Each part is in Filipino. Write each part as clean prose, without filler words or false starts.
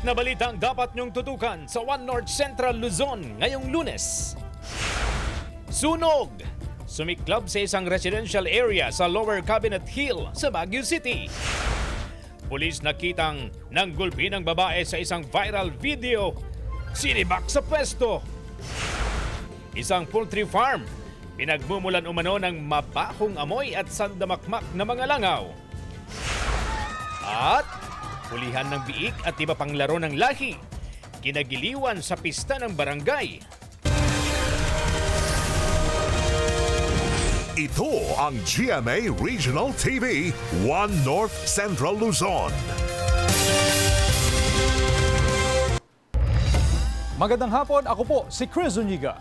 Higit na balita ang dapat niyong tutukan sa One North Central Luzon ngayong Lunes. Sunog! Sumiklab sa isang residential area sa Lower Cabinet Hill sa Baguio City. Pulis nakitang nanggulpi ng babae sa isang viral video. Sinibak sa pwesto. Isang poultry farm. Pinagmumulan umano ng mabahong amoy at sandamakmak na mga langaw. At hulihan ng biik at iba pang laro ng lahi. Kinagiliwan sa pista ng barangay. Ito ang GMA Regional TV, One North Central Luzon. Magandang hapon, ako po si Chris Zuniga.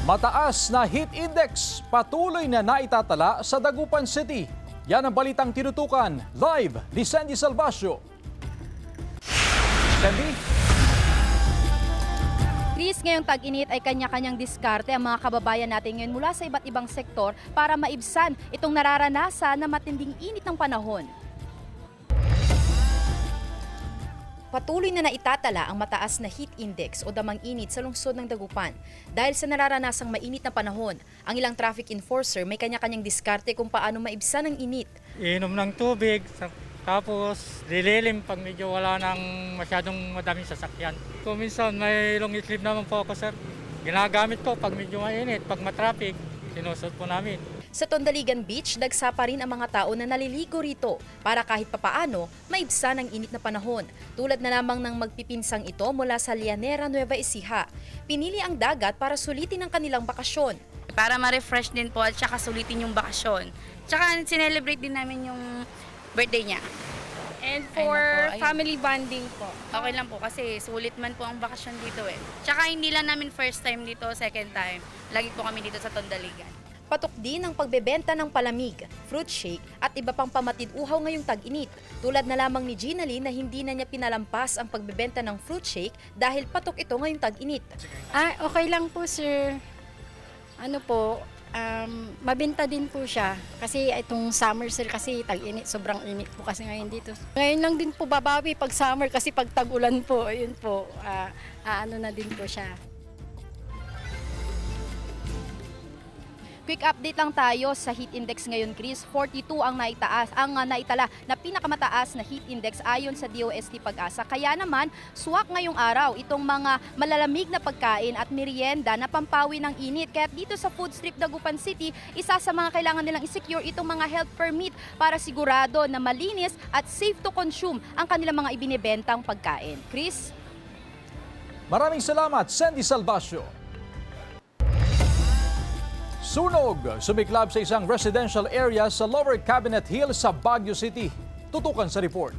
Mataas na heat index patuloy na naitatala sa Dagupan City. Yan ang balitang tinutukan live ni Sandy Salvacio. Sandy? Chris, ngayong tag-init ay kanya-kanyang diskarte ang mga kababayan natin ngayon mula sa iba't ibang sektor para maibsan itong nararanasan na matinding init ng panahon. Patuloy na naitatala ang mataas na heat index o damang init sa lungsod ng Dagupan. Dahil sa nararanasang mainit na panahon, ang ilang traffic enforcer may kanya-kanyang diskarte kung paano maibsan ang init. Inom ng tubig, tapos lililim pag medyo wala nang masyadong madaming sasakyan. Kung minsan may long sleeve naman po ako, sir. Ginagamit ko pag medyo mainit, pag matraffic, sinusot po namin. Sa Tondaligan Beach, dagsa pa rin ang mga tao na naliligo rito para kahit papaano maibsan ang init na panahon. Tulad na lamang ng magpipinsang ito mula sa Llanera, Nueva Ecija. Pinili ang dagat para sulitin ang kanilang bakasyon. Para ma-refresh din po at saka sulitin yung bakasyon. Tsaka sinelebrate din namin yung birthday niya. And for family bonding po. Okay lang po kasi sulit man po ang bakasyon dito eh. Tsaka hindi lang namin first time dito, second time. Lagi po kami dito sa Tondaligan. Patok din ang pagbebenta ng palamig, fruit shake at iba pang pamatid-uhaw ngayong tag-init. Tulad na lamang ni Ginaline na hindi na niya pinalampas ang pagbebenta ng fruit shake dahil patok ito ngayong tag-init. Okay lang po, sir. Ano po, mabenta din po siya. Kasi itong summer, sir, kasi tag-init, sobrang init po kasi ngayon dito. Ngayon lang din po babawi pag summer kasi pag tag-ulan po, ayun po, ano na din po siya. Quick update lang tayo sa heat index ngayon, Chris. 42 ang naitala na pinakamataas na heat index ayon sa DOST Pag-asa. Kaya naman, suwak ngayong araw itong mga malalamig na pagkain at merienda na pampawi ng init. Kaya dito sa Food Strip Dagupan City, isa sa mga kailangan nilang i-secure itong mga health permit para sigurado na malinis at safe to consume ang kanilang mga ibinebentang pagkain. Chris? Maraming salamat, Sandy Salvacio. Sunog! Sumiklab sa isang residential area sa Lower Cabinet Hill sa Baguio City. Tutukan sa report.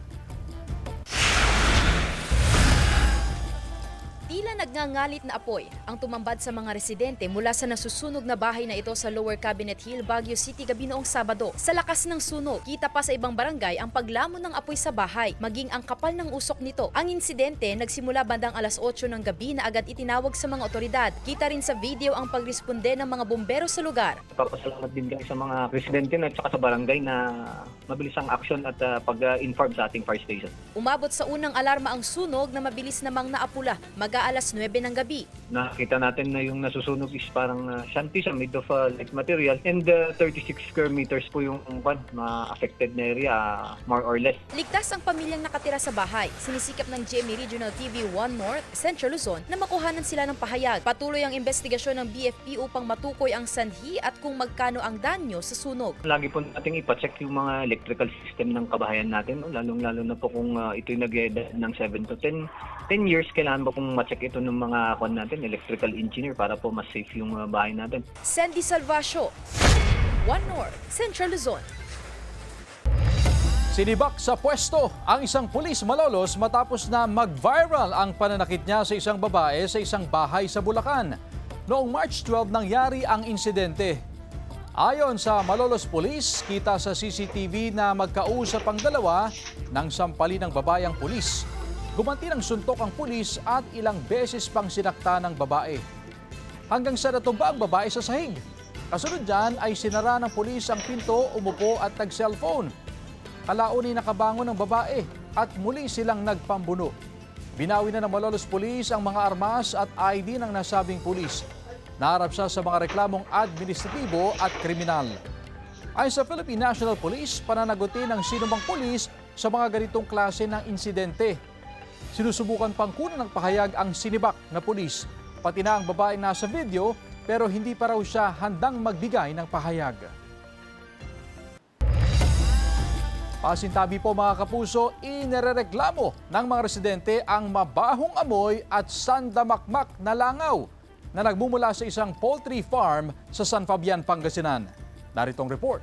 Tila nagngangalit na apoy ang tumambad sa mga residente mula sa nasusunog na bahay na ito sa Lower Cabinet Hill, Baguio City gabi noong Sabado. Sa lakas ng sunog, kita pa sa ibang barangay ang paglamon ng apoy sa bahay, maging ang kapal ng usok nito. Ang insidente nagsimula bandang alas 8 ng gabi na agad itinawag sa mga otoridad. Kita rin sa video ang pagresponde ng mga bumbero sa lugar. Papasalamat din kami sa mga residente at saka sa barangay na mabilis ang aksyon at pag-inform sa ating fire station. Umabot sa unang alarma ang sunog na mabilis namang naapula, mag-aalas 9 ng gabi. Nakita natin na yung nasusunog is parang shanty sa made of light material and 36 square meters po yung ma-affected na area, more or less. Ligtas ang pamilyang nakatira sa bahay. Sinisikap ng GMA Regional TV 1 North, Central Luzon na makuhanan sila ng pahayag. Patuloy ang investigasyon ng BFP upang matukoy ang sanhi at kung magkano ang danyo sa sunog. Lagi po nating ipacheck yung mga electrical system ng kabahayan natin, no? Lalong-lalo na po kung ito'y nag-edad ng 7 to 10 years, kailangan po kung ma-check ito ng mga natin, electrical engineer para po mas safe yung bahay natin. Sandy Salvacio, One North, Central Luzon. Sinibak sa pwesto ang isang pulis malolos matapos na mag-viral ang pananakit niya sa isang babae sa isang bahay sa Bulacan. Noong March 12 nangyari ang insidente. Ayon sa Malolos Police, kita sa CCTV na magkausap ang dalawa nang sampali ng babayang pulis. Gumanti ng suntok ang pulis at ilang beses pang sinakta ng babae. Hanggang sa natumba ang babae sa sahig. Kasunod dyan ay sinara ng pulis ang pinto, umupo at nag-cellphone. kalaunin nakabangon ng babae at muli silang nagpambuno. Binawi na ng Malolos Police ang mga armas at ID ng nasabing pulis. Naharap siya sa mga reklamong administratibo at kriminal. Ayon sa Philippine National Police, pananagutin ng sinumang pulis sa mga ganitong klase ng insidente. Sinusubukan pang kunan ng pahayag ang sinibak na pulis, pati na ang babaeng nasa video, pero hindi pa raw siya handang magbigay ng pahayag. Pasintabi po mga kapuso, inirereklamo ng mga residente ang mabahong amoy at sandamakmak na langaw na nagmumula sa isang poultry farm sa San Fabian, Pangasinan. Narito ang report.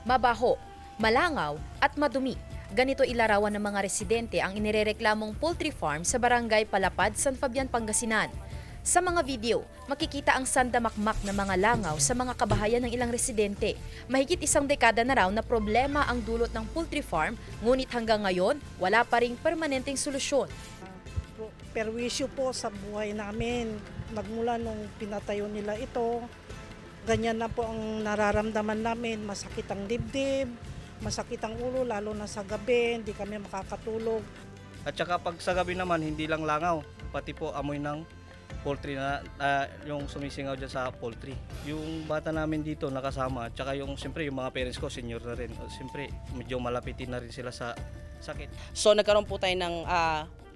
Mabaho, malangaw at madumi. Ganito ilarawan ng mga residente ang inirereklamong poultry farm sa Barangay Palapad, San Fabian, Pangasinan. Sa mga video, makikita ang sandamakmak na mga langaw sa mga kabahayan ng ilang residente. Mahigit 1 dekada na raw na problema ang dulot ng poultry farm, ngunit hanggang ngayon, wala pa ring permanenteng solusyon. Perwisyo po sa buhay namin. Magmula nung pinatayo nila ito, ganyan na po ang nararamdaman namin. Masakit ang dibdib, masakit ang ulo, lalo na sa gabi, hindi kami makakatulog. At saka pag sa gabi naman, hindi lang langaw, pati po amoy ng poultry na yung sumisingaw dyan sa poultry. Yung bata namin dito nakasama, at saka yung siyempre yung mga parents ko, senior na rin. Siyempre, medyo malapitin na rin sila sa sakit. So nagkaroon po tayo ng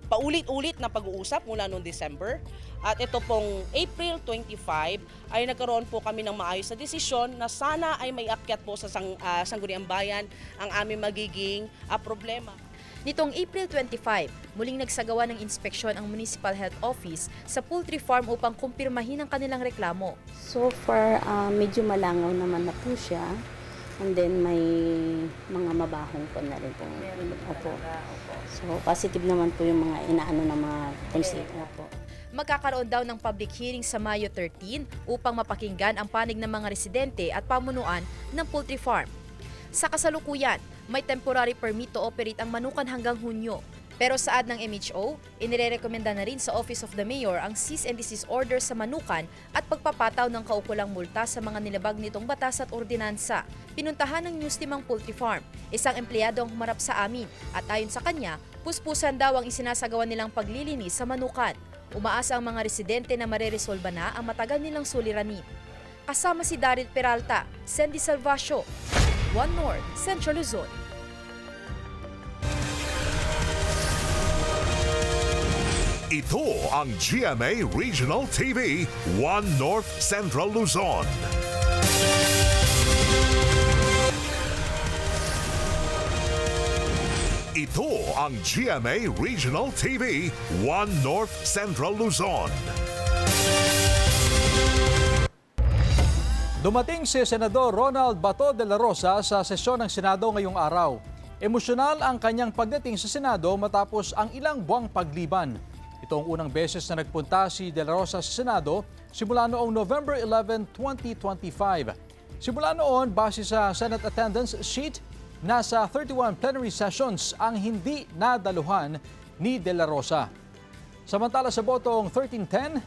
paulit-ulit na pag-uusap mula noong December. At ito pong April 25 ay nagkaroon po kami ng maayos na desisyon na sana ay may akyat po sa Sangguniang Bayan ang aming magiging problema. Nitong April 25, muling nagsagawa ng inspeksyon ang Municipal Health Office sa poultry farm upang kumpirmahin ang kanilang reklamo. So far, medyo malangaw naman na po siya. And then may mga mabahong po na rin po. Opo. So positive naman po yung mga inaano ng mga konsepto po. Magkakaroon daw ng public hearing sa Mayo 13 upang mapakinggan ang panig ng mga residente at pamunuan ng poultry farm. Sa kasalukuyan, may temporary permit to operate ang manukan hanggang Hunyo. Pero saad ng MHO, inirerekomenda na rin sa Office of the Mayor ang cease and desist order sa manukan at pagpapataw ng kaukulang multa sa mga nilabag nitong batas at ordinansa. Pinuntahan ng news team ang poultry farm, isang empleyado ang humarap sa amin at ayon sa kanya, puspusan daw ang isinasagawa nilang paglilinis sa manukan. Umaasa ang mga residente na mareresolba na ang matagal nilang suliranin. Kasama si Daryl Peralta, Sandy Salvacio, One North, Central Luzon. Ito ang GMA Regional TV, One North Central Luzon. Ito ang GMA Regional TV, One North Central Luzon. Dumating si Senador Ronald Bato de la Rosa sa sesyon ng Senado ngayong araw. Emosyonal ang kanyang pagdating sa Senado matapos ang ilang buwang pagliban. Ito ang unang beses na nagpunta si De La Rosa sa Senado simula noong November 11, 2025. Simula noon, base sa Senate attendance sheet, nasa 31 plenary sessions ang hindi nadaluhan ni De La Rosa. Samantala sa botong 1310,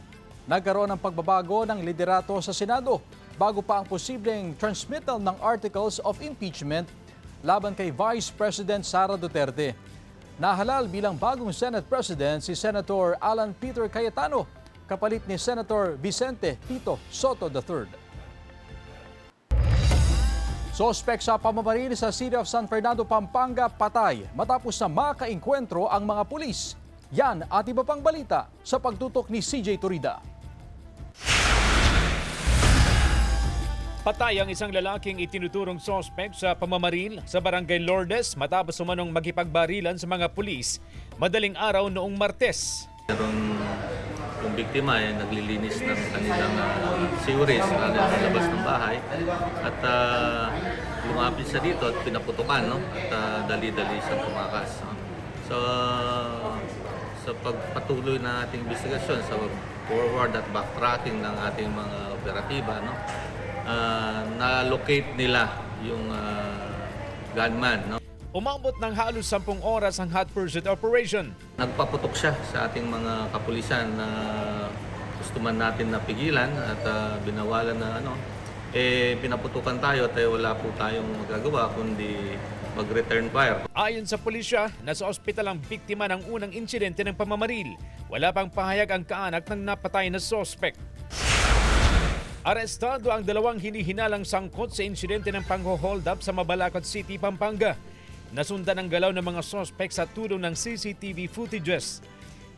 nagkaroon ng pagbabago ng liderato sa Senado bago pa ang posibleng transmittal ng articles of impeachment laban kay Vice President Sara Duterte. Nahalal bilang bagong Senate President si Senator Alan Peter Cayetano, kapalit ni Senator Vicente Tito Soto III. Sospek sa pamamaril sa City of San Fernando, Pampanga, patay matapos na makaengkwentro ang mga pulis. Yan at iba pang balita sa pagtutok ni CJ Turida. Patay ang isang lalaking itinuturong sospek sa pamamaril sa Barangay Lourdes matapos umanong makipagbarilan sa mga pulis madaling araw noong Martes. Yung biktima ay naglilinis ng kanilang siwres sa labas ng bahay at lumapit siya dito at pinaputukan, no? At dali-dali siyang tumakas. So sa pagpatuloy na ating investigasyon, sa forward at backtracking ng ating mga operatiba, no? Na-locate nila yung gunman, no? Umabot ng halos 10 oras ang hot pursuit operation. Nagpaputok siya sa ating mga kapulisan na gusto man natin napigilan at binawalan na pinaputukan tayo at wala po tayong magagawa kundi mag-return fire. Ayon sa pulisya, nasa ospital ang biktima ng unang insidente ng pamamaril. Wala pang pahayag ang kaanak ng napatay na sospek. Arestado ang dalawang hinihinalang sangkot sa insidente ng pangho-hold up sa Mabalacat City, Pampanga. Nasundan ang galaw ng mga sospek sa tulong ng CCTV footages.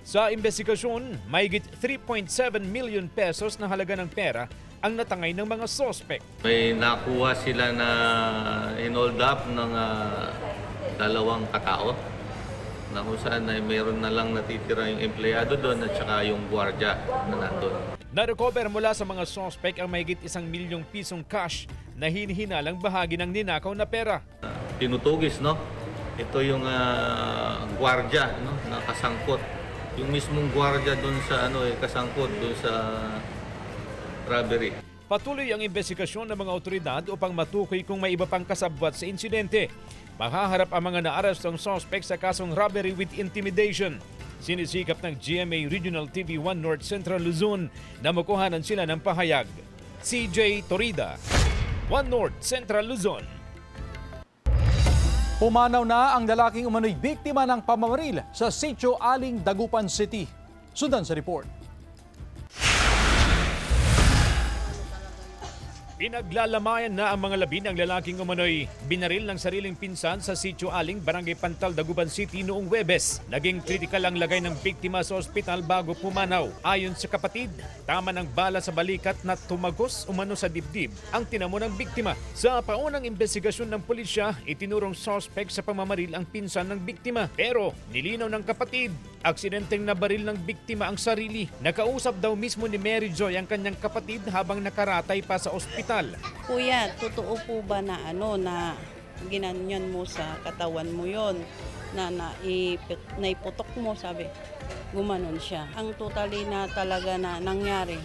Sa investigasyon, mahigit 3.7 million pesos na halaga ng pera ang natangay ng mga sospek. May nakuha sila na in-hold up ng dalawang katao na kung saan ay mayroon na lang natitira yung empleyado doon at saka yung gwardiya na nandun. Na-recover mula sa mga sospek ang mahigit 1 milyong pisong cash na hinihinalang bahagi ng ninakaw na pera. Tinutugis, no? Ito yung gwardiya, no, na kasangkot. Yung mismong gwardiya doon sa kasangkot doon sa robbery. Patuloy ang investigasyon ng mga otoridad upang matukoy kung may iba pang kasabwat sa insidente. Makaharap ang mga naarestong suspect sa kasong robbery with intimidation. Sinisikap ng GMA Regional TV 1 North Central Luzon na makuhanan sila ng pahayag. CJ Torida, 1 North Central Luzon. Pumanaw na ang lalaking umano'y biktima ng pamamaril sa Sitio Aling, Dagupan City. Sundan sa report. Pinaglalamayan na ang mga labi ng lalaking umano'y binaril ng sariling pinsan sa Sitio Aling, Barangay Pantal, Dagupan City noong Huwebes. Naging kritikal ang lagay ng biktima sa ospital bago pumanaw. Ayon sa kapatid, tama ng bala sa balikat na tumagos umano sa dibdib ang tinamo ng biktima. Sa paunang investigasyon ng pulisya, itinurong suspect sa pamamaril ang pinsan ng biktima. Pero nilinaw ng kapatid, aksidenteng nabaril ng biktima ang sarili. Nakausap daw mismo ni Mary Joy ang kanyang kapatid habang nakaratay pa sa ospital. Kuya, totoo po ba na na ginanyan mo sa katawan mo yon na naiputok mo, sabi, gumanon siya. Ang totally na talaga na nangyari,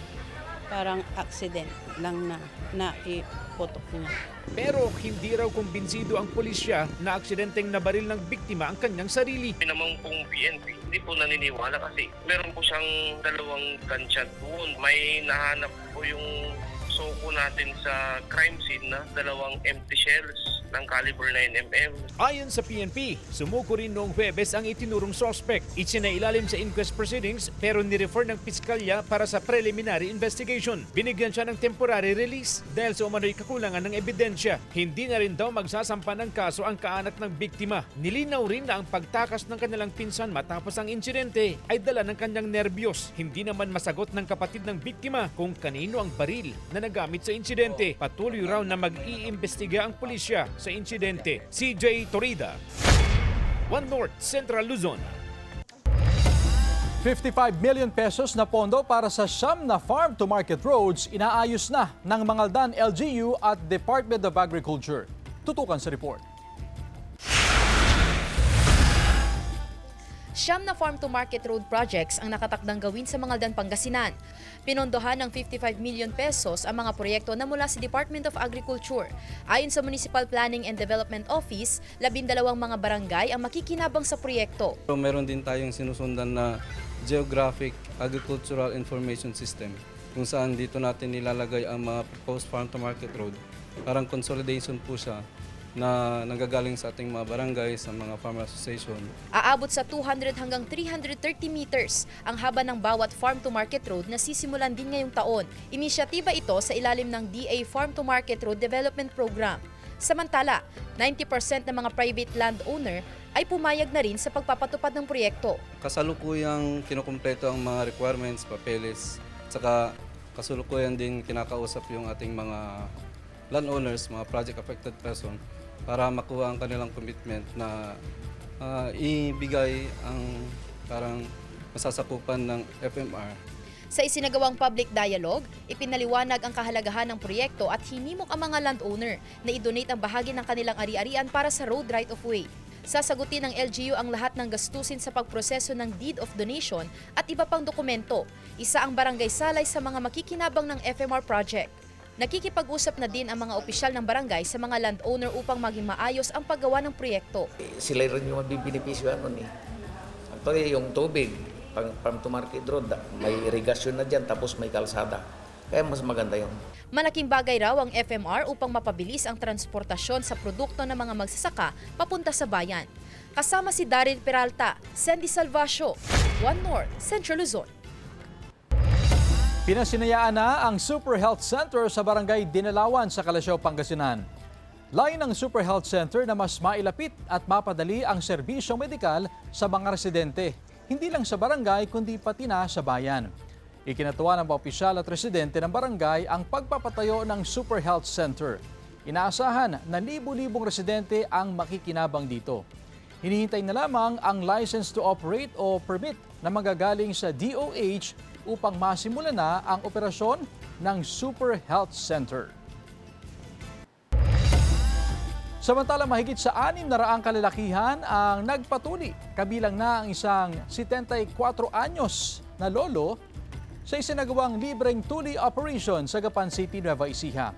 parang accident lang na iputok niya. Pero hindi raw kumbinsido ang pulisya na aksidenteng nabaril ng biktima ang kanyang sarili. Pinamang pong PNP, hindi po naniniwala kasi meron po siyang dalawang gunshot wound. May nahanap po yung suko natin sa crime scene na dalawang empty shells ng caliber 9mm. Ayon sa PNP, sumuko rin noong Huwebes ang itinurong suspect. Isinailalim sa inquest proceedings pero nirefer ng piskalya para sa preliminary investigation. Binigyan siya ng temporary release dahil sa umano'y kakulangan ng ebidensya. Hindi na rin daw magsasampa ng kaso ang kaanak ng biktima. Nilinaw rin na ang pagtakas ng kanilang pinsan matapos ang insidente ay dala ng kanyang nerbiyos. Hindi naman masagot ng kapatid ng biktima kung kanino ang baril na nagamit sa insidente. Patuloy raw na mag-iimbestiga ang pulisya sa insidente. CJ Torida, 1 North Central Luzon. 55 million pesos na pondo para sa siyam na farm-to-market roads inaayos na ng Mangaldan LGU at Department of Agriculture. Tutukan sa report. Siyam na farm-to-market road projects ang nakatakdang gawin sa Mangaldan, Pangasinan. Pinondohan ng 55 million pesos ang mga proyekto na mula sa Department of Agriculture. Ayon sa Municipal Planning and Development Office, 12 mga barangay ang makikinabang sa proyekto. Meron din tayong sinusundan na Geographic Agricultural Information System kung saan dito natin nilalagay ang mga proposed farm-to-market road. Parang consolidation po siya na nanggagaling sa ating mga barangay, sa mga farmer association. Aabot sa 200 hanggang 330 meters ang haba ng bawat farm-to-market road na sisimulan din ngayong taon. Inisyatiba ito sa ilalim ng DA Farm-to-Market Road Development Program. Samantala, 90% ng mga private landowner ay pumayag na rin sa pagpapatupad ng proyekto. Kasalukuyang kinukumpleto ang mga requirements, papeles, saka kasalukuyan din kinakausap yung ating mga landowners, mga project affected person, para makuha ang kanilang commitment na ibigay ang parang masasakupan ng FMR. Sa isinagawang public dialogue, ipinaliwanag ang kahalagahan ng proyekto at hinimok ang mga landowner na i-donate ang bahagi ng kanilang ari-arian para sa road right-of-way. Sasagutin ng LGU ang lahat ng gastusin sa pagproseso ng deed of donation at iba pang dokumento. Isa ang barangay salay sa mga makikinabang ng FMR project. Nakikipag-usap na din ang mga opisyal ng barangay sa mga landowner upang maging maayos ang paggawa ng proyekto. Sila rin yung mabibinipisyohan nun eh. Actually, yung tubig, farm to market road, may irigasyon na dyan tapos may kalsada. Kaya mas maganda yun. Malaking bagay raw ang FMR upang mapabilis ang transportasyon sa produkto ng mga magsasaka papunta sa bayan. Kasama si Daryl Peralta, Sandy Salvacio, One North, Central Luzon. Pinasinayaan na ang Super Health Center sa Barangay Dinalawan sa Calasiao, Pangasinan. Layo ng Super Health Center na mas mailapit at mapadali ang serbisyong medikal sa mga residente, hindi lang sa barangay kundi pati na sa bayan. Ikinatuwa ng mga opisyal at residente ng barangay ang pagpapatayo ng Super Health Center. Inaasahan na libu-libong residente ang makikinabang dito. Hinihintay na lamang ang license to operate o permit na magagaling sa DOH upang masimula na ang operasyon ng Super Health Center. Samantala, mahigit sa 600 kalalakihan ang nagpatuli, kabilang na ang isang 74 anyos na lolo sa isinagawang libreng tuli operation sa Gapan City, Nueva Ecija.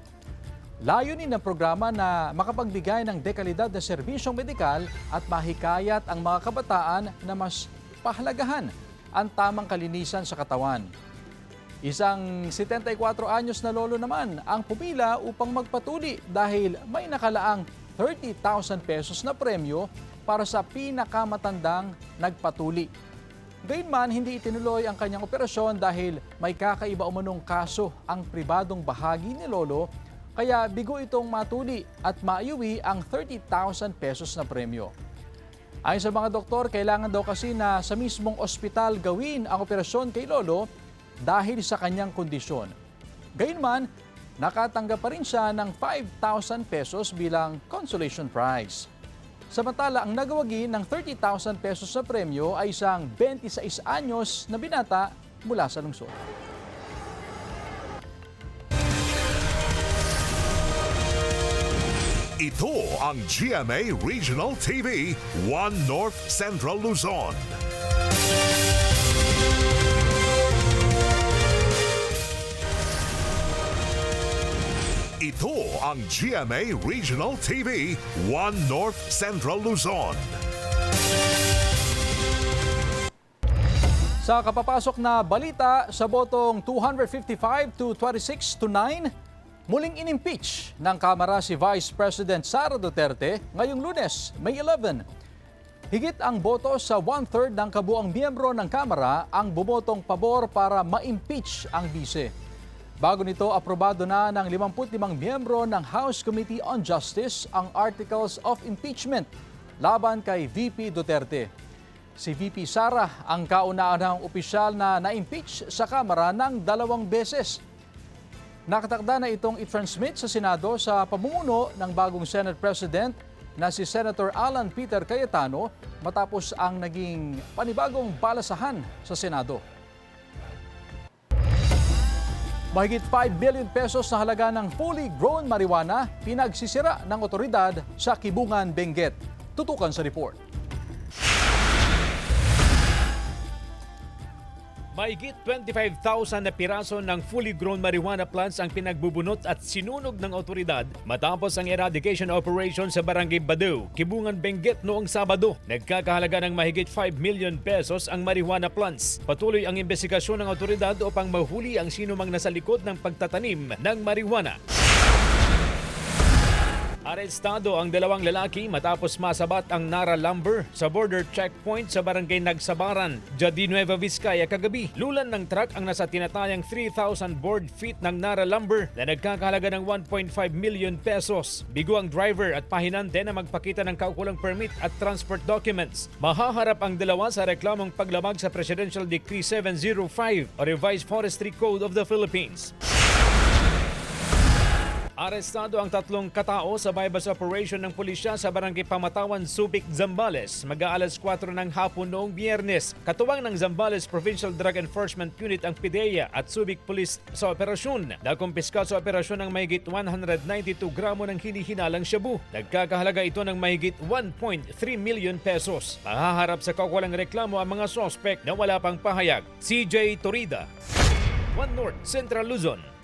Layunin ng programa na makapagbigay ng dekalidad na serbisyong medikal at mahikayat ang mga kabataan na mas pahalagahan ang tamang kalinisan sa katawan. Isang 74 anyos na lolo naman ang pumila upang magpatuli dahil may nakalaang 30,000 pesos na premyo para sa pinakamatandang nagpatuli. Gayunman, hindi itinuloy ang kanyang operasyon dahil may kakaiba umanong kaso ang pribadong bahagi ni lolo, kaya bigo itong matuli at maiuwi ang 30,000 pesos na premyo. Ayon sa mga doktor, kailangan daw kasi na sa mismong ospital gawin ang operasyon kay lolo dahil sa kanyang kondisyon. Gayunman, nakatanggap pa rin siya ng 5,000 pesos bilang consolation prize. Samantala, ang nagawagi ng 30,000 pesos na premyo ay isang 26 anyos na binata mula sa lungsod. Ito ang GMA Regional TV, One North Central Luzon. Ito ang GMA Regional TV, One North Central Luzon. Sa kapapasok na balita, sa botong 255 to 26 to 9, muling inimpeach ng Kamara si Vice President Sara Duterte ngayong Lunes, May 11. Higit ang boto sa 1/3 ng kabuang miyembro ng Kamara ang bumotong pabor para ma-impeach ang bise. Bago nito, aprobado na ng 55 miyembro ng House Committee on Justice ang Articles of Impeachment laban kay VP Duterte. Si VP Sara ang kauna-unahang opisyal na na-impeach sa Kamara ng 2 beses. Nakatakda na itong i-transmit sa Senado sa pamumuno ng bagong Senate President na si Senator Alan Peter Cayetano matapos ang naging panibagong balasahan sa Senado. Mahigit 5 billion pesos na halaga ng fully grown marijuana pinagsisira ng otoridad sa Kibungan, Benguet. Tutukan sa report. Mahigit 25,000 na piraso ng fully grown marijuana plants ang pinagbubunot at sinunog ng otoridad matapos ang eradication operation sa Barangay Badao, Kibungan, Benguet noong Sabado. Nagkakahalaga ng mahigit 5 million pesos ang marijuana plants. Patuloy ang investigasyon ng otoridad upang mahuli ang sinumang nasa likod ng pagtatanim ng marijuana. Arestado ang 2 lalaki matapos masabat ang Nara Lumber sa border checkpoint sa Barangay Nagsabaran, Jadi Nueva Vizcaya kagabi. Lulan ng truck ang nasa tinatayang 3,000 board feet ng Nara Lumber na nagkakahalaga ng 1.5 million pesos. Bigo ang driver at pahinante na magpakita ng kaukulang permit at transport documents. Mahaharap ang dalawa sa reklamong paglamag sa Presidential Decree 705 o Revised Forestry Code of the Philippines. Arestado ang 3 katao sa bypass operation ng pulisya sa Barangay Pamatawan, Subic, Zambales. Mag-aalas 4 ng hapon noong Biyernes. Katuwang ng Zambales Provincial Drug Enforcement Unit ang PIDEA at Subic Police sa operasyon. Nakumpiska sa operasyon ng mahigit 192 gramo ng hinihinalang shabu. Nagkakahalaga ito ng mahigit 1.3 million pesos. Mahaharap sa kaukulang reklamo ang mga sospek na wala pang pahayag. CJ Torida, One North, Central Luzon.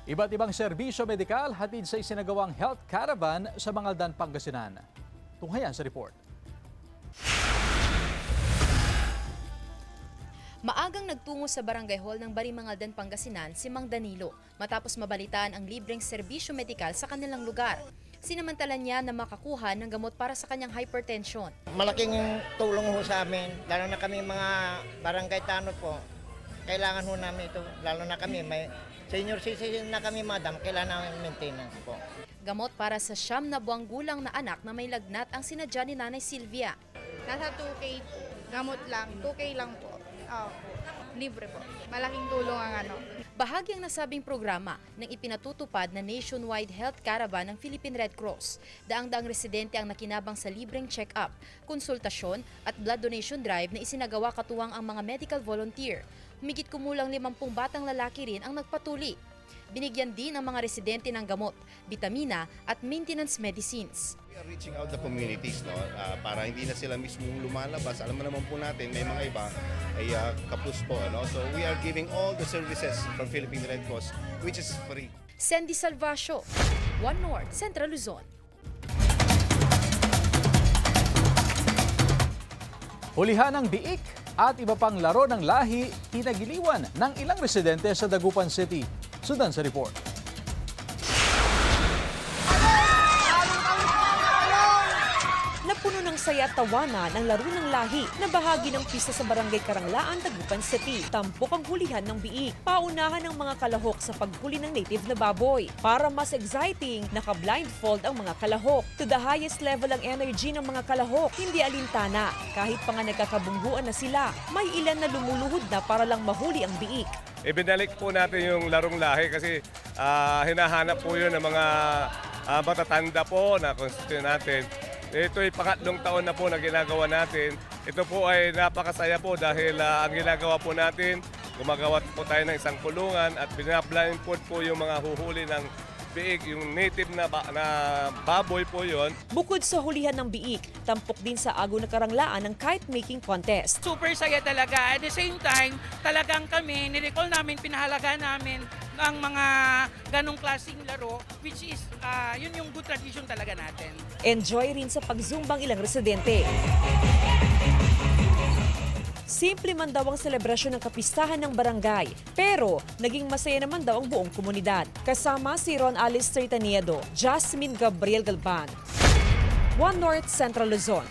Iba't ibang serbisyo medikal hatid sa isinagawang health caravan sa Mangaldan, Pangasinan. Tunghayan sa report. Maagang nagtungo sa barangay hall ng Barimangaldan, Pangasinan si Mang Danilo matapos mabalitaan ang libreng serbisyo medikal sa kanilang lugar. Sinamantala niya na makakuha ng gamot para sa kanyang hypertension. Malaking tulong ho sa amin, lalo na kami mga barangay tanod po. Kailangan ho namin ito, lalo na kami, may senior citizen na kami madam, kailangan namin maintenance po. Gamot para sa 9 na buwang gulang na anak na may lagnat ang sinadya ni Nanay Sylvia. Nasa 2K po, gamot lang, 2K lang po. Libre po. Malaking tulong ang Bahagi ang nasabing programa ng ipinatutupad na nationwide health caravan ng Philippine Red Cross. Daang-daang residente ang nakinabang sa libreng check-up, konsultasyon at blood donation drive na isinagawa katuwang ang mga medical volunteer. Humigit kumulang 50 batang lalaki rin ang nagpatuli. Binigyan din ang mga residente ng gamot, bitamina at maintenance medicines. We are reaching out the communities para hindi na sila mismo lumalabas. Alam mo naman po natin, may mga iba ay kapus po. So we are giving all the services from Philippine Red Cross which is free. Sandy Salvacio, One North, Central Luzon. Hulihan ng biik at iba pang laro ng lahi tinagiliwan ng ilang residente sa Dagupan City. Sundan sa report. Napuno ng saya at tawanan ang laro ng lahi na bahagi ng pista sa Barangay Karanglaan, Dagupan City. Tampok ang hulihan ng biik. Paunahan ng mga kalahok sa paghuli ng native na baboy. Para mas exciting, naka-blindfold ang mga kalahok. To the highest level ang energy ng mga kalahok, hindi alintana. Kahit pa nga nagkakabungguan na sila, may ilan na lumuluhod na para lang mahuli ang biik. Ibinalik po natin yung larong lahi kasi hinahanap po yun ng mga matatanda po na constituent natin. Ito ay pangatlong taon na po na ginagawa natin. Ito po ay napakasaya po dahil ang ginagawa po natin, gumagawa po tayo ng isang kulungan at binablindfold po yung mga huhuli ng biik, yung native na baboy po yon. Bukod sa hulihan ng biik, tampok din sa Ago na Karanglaan ng kite making contest. Super saya talaga. At the same time, talagang kami, nirecall namin, pinahalaga namin ang mga ganong klaseng laro, which is, yun yung good tradition talaga natin. Enjoy rin sa pagzumbang ilang residente. Simple man daw ang selebrasyon ng kapistahan ng barangay, pero naging masaya naman daw ang buong komunidad. Kasama si Ron Alistair Taniedo, Jasmine Gabriel Galban, One North, Central Luzon.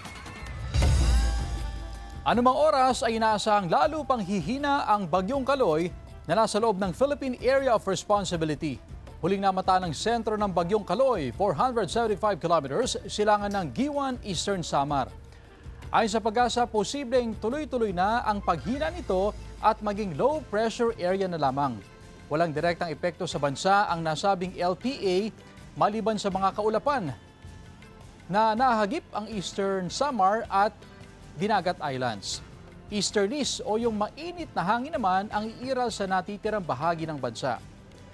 Anumang oras ay inaasahang lalo pang hihina ang Bagyong Kaloy na nasa loob ng Philippine Area of Responsibility. Huling namata ng sentro ng Bagyong Kaloy, 475 kilometers, silangan ng Giwan, Eastern Samar. Ayon sa Pag-asa, posibleng tuloy-tuloy na ang paghina nito at maging low pressure area na lamang. Walang direktang epekto sa bansa ang nasabing LPA maliban sa mga kaulapan na nahagip ang Eastern Samar at Dinagat Islands. Easterlies o yung mainit na hangin naman ang iiral sa natitirang bahagi ng bansa.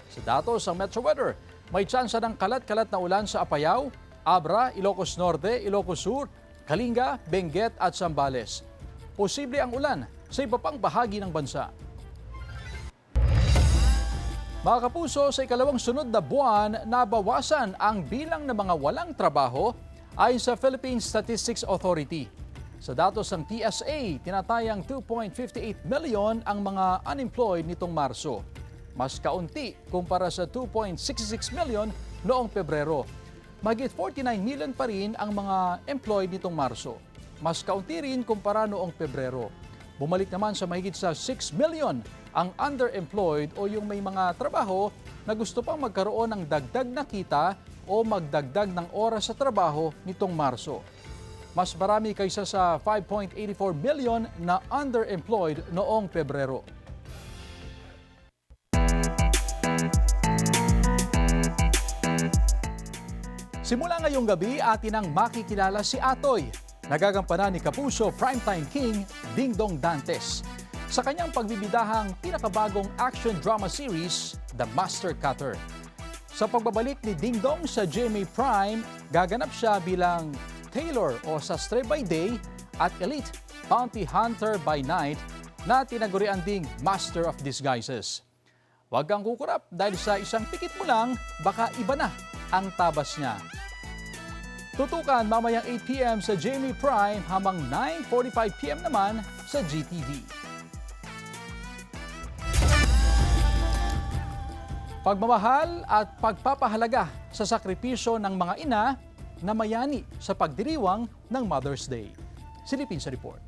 Sa datos ng Metro Weather, may tsansa ng kalat-kalat na ulan sa Apayao, Abra, Ilocos Norte, Ilocos Sur, Kalinga, Benguet at Zambales. Posible ang ulan sa iba pang bahagi ng bansa. Mga kapuso, sa ikalawang sunod na buwan, nabawasan ang bilang ng mga walang trabaho ayon sa Philippine Statistics Authority. Sa datos ng PSA, tinatayang 2.58 million ang mga unemployed nitong Marso. Mas kaunti kumpara sa 2.66 million noong Pebrero. Mahigit 49 million pa rin ang mga employed nitong Marso. Mas kaunti rin kumpara noong Pebrero. Bumalik naman sa mahigit sa 6 million ang underemployed o yung may mga trabaho na gusto pang magkaroon ng dagdag na kita o magdagdag ng oras sa trabaho nitong Marso. Mas marami kaysa sa 5.84 million na underemployed noong Pebrero. Simula ngayong gabi, atin ang makikilala si Atoy, nagagampanan ni Kapuso Primetime King Dingdong Dantes sa kanyang pagbibidahang pinakabagong action drama series, The Master Cutter. Sa pagbabalik ni Dingdong sa GMA Prime, gaganap siya bilang Tailor o Sastre by Day at Elite Bounty Hunter by Night na tinagurian ding Master of Disguises. Huwag kang kukurap dahil sa isang pikit mo lang, baka iba na ang tabas niya. Tutukan mamayang 8 p.m. sa GMA Prime habang 9:45 p.m. naman sa GTV. Pagmamahal at pagpapahalaga sa sakripisyo ng mga ina na mayani sa pagdiriwang ng Mother's Day. Silipin sa report.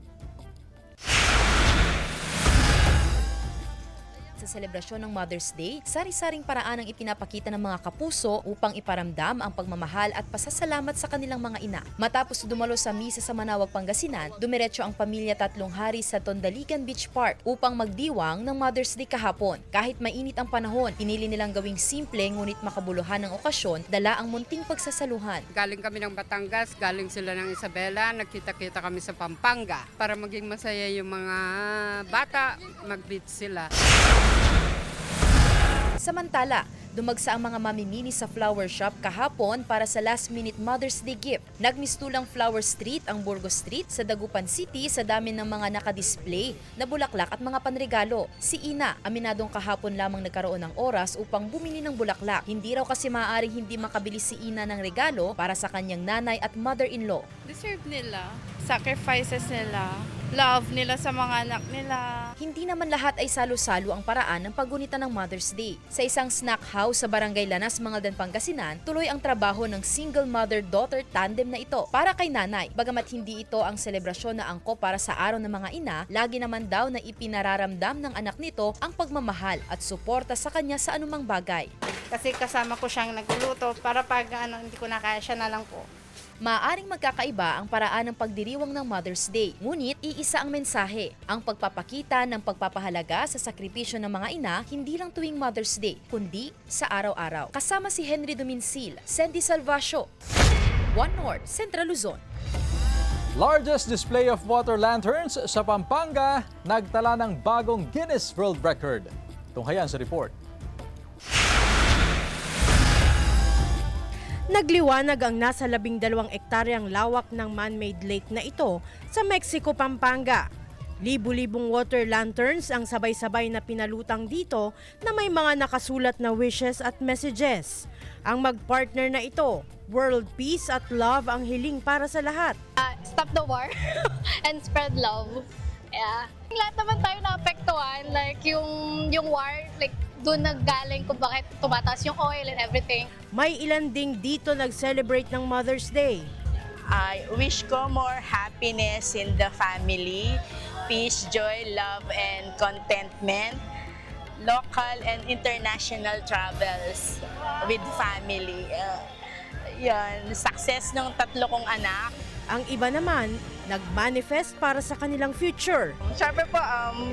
Sa selebrasyon ng Mother's Day, sari-saring paraan ang ipinapakita ng mga kapuso upang iparamdam ang pagmamahal at pasasalamat sa kanilang mga ina. Matapos dumalo sa misa sa Manawag, Pangasinan, dumiretso ang pamilya 3 hari sa Tondaligan Beach Park upang magdiwang ng Mother's Day kahapon. Kahit mainit ang panahon, pinili nilang gawing simple ngunit makabuluhan ng okasyon, dala ang munting pagsasaluhan. Galing kami ng Batangas, galing sila ng Isabela, nagkita-kita kami sa Pampanga para maging masaya yung mga bata, mag-beach sila. Samantala, dumagsa ang mga mamimili sa flower shop kahapon para sa last-minute Mother's Day gift. Nagmistulang Flower Street ang Burgos Street sa Dagupan City sa dami ng mga nakadisplay na bulaklak at mga panregalo. Si Ina, aminadong kahapon lamang nagkaroon ng oras upang bumili ng bulaklak. Hindi raw kasi maaaring hindi makabili si Ina ng regalo para sa kanyang nanay at mother-in-law. Deserve nila, sacrifices nila, love nila sa mga anak nila. Hindi naman lahat ay salo-salo ang paraan ng paggunita ng Mother's Day. Sa isang snack house sa Barangay Lanas, Mangaldan, Pangasinan, tuloy ang trabaho ng single mother-daughter tandem na ito para kay nanay. Bagamat hindi ito ang selebrasyon na angkop para sa araw ng mga ina, lagi naman daw na ipinararamdam ng anak nito ang pagmamahal at suporta sa kanya sa anumang bagay. Kasi kasama ko siyang nagluluto para pag hindi ko na kaya, siya na lang po. Maaring magkakaiba ang paraan ng pagdiriwang ng Mother's Day, ngunit iisa ang mensahe, ang pagpapakita ng pagpapahalaga sa sakripisyo ng mga ina hindi lang tuwing Mother's Day, kundi sa araw-araw. Kasama si Henry Dominsil, Sandy Salvacio, One North, Central Luzon. Largest display of water lanterns sa Pampanga, nagtala ng bagong Guinness World Record. Tunghayan sa report. Nagliwanag ang nasa 12 ektaryang lawak ng man-made lake na ito sa Mexico, Pampanga. Libu-libong water lanterns ang sabay-sabay na pinalutang dito na may mga nakasulat na wishes at messages. Ang mag-partner na ito, world peace at love ang hiling para sa lahat. Stop the war and spread love. Yeah. Lahat naman tayo naapektuhan, like yung war, like doon naggaling kung bakit tumataas yung oil and everything. May ilan ding dito nag-celebrate ng Mother's Day. I wish ko more happiness in the family, peace, joy, love, and contentment, local and international travels with family. Yan, success ng 3 kong anak. Ang iba naman, nag-manifest para sa kanilang future. Siyempre po,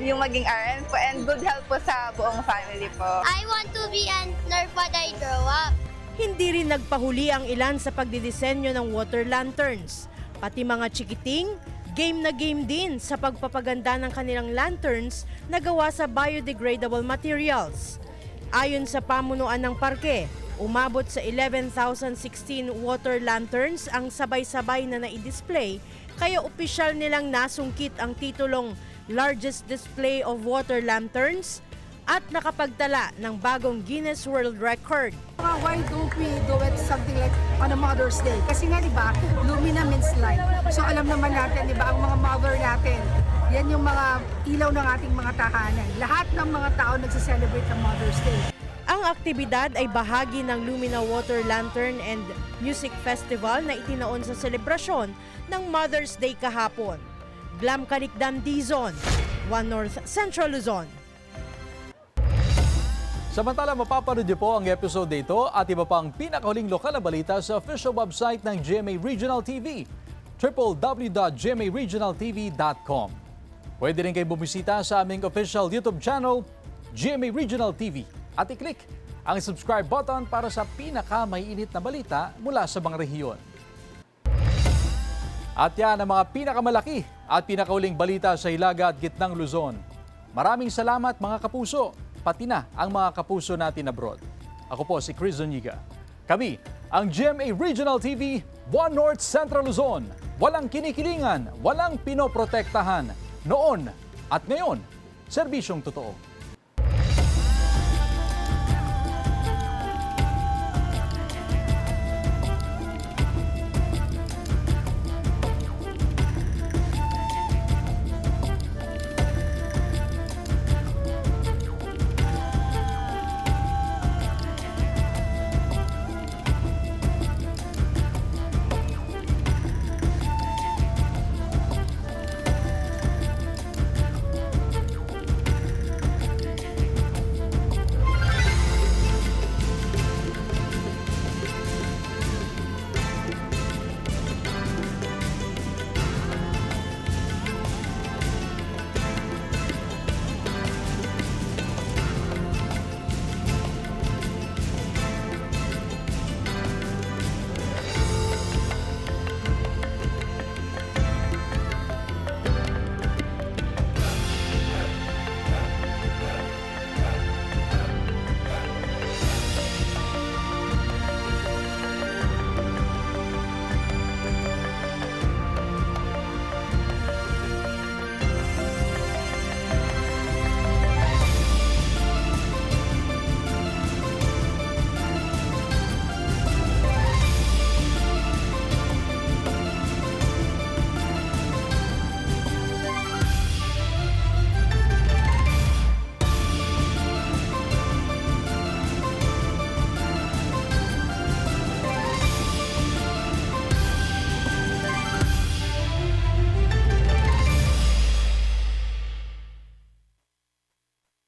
yung maging RN po and good health po sa buong family po. I want to be a nurse when I grow up. Hindi rin nagpahuli ang ilan sa pagdidisenyo ng water lanterns. Pati mga chikiting, game na game din sa pagpapaganda ng kanilang lanterns na gawa sa biodegradable materials. Ayon sa pamunuan ng parke, umabot sa 11,016 water lanterns ang sabay-sabay na nai-display, kaya opisyal nilang nasungkit ang titulong Largest Display of Water Lanterns at nakapagtala ng bagong Guinness World Record. Why don't we do it something like on a Mother's Day? Kasi nga diba, Lumina means light. So alam naman natin, diba, ang mga mother natin, yan yung mga ilaw ng ating mga tahanan. Lahat ng mga tao nagse-celebrate ng Mother's Day. Ang aktibidad ay bahagi ng Lumina Water Lantern and Music Festival na itinaon sa selebrasyon ng Mother's Day kahapon. Glam Canicdam Dizon, One North, Central Luzon. Samantala, mapapanood niyo po ang episode dito at iba pang pinakahuling lokal na balita sa official website ng GMA Regional TV, www.gmaregionaltv.com. Pwede rin kayo bumisita sa aming official YouTube channel, GMA Regional TV, at i-click ang subscribe button para sa pinaka-maiinit na balita mula sa mga rehiyon. At yan ang mga pinakamalaki at pinakahuling balita sa Hilaga at Gitnang Luzon. Maraming salamat mga kapuso, pati na ang mga kapuso natin abroad. Ako po si Chris Zuniga. Kami, ang GMA Regional TV, One North, Central Luzon. Walang kinikilingan, walang pinoprotektahan. Noon at ngayon, serbisyong totoo.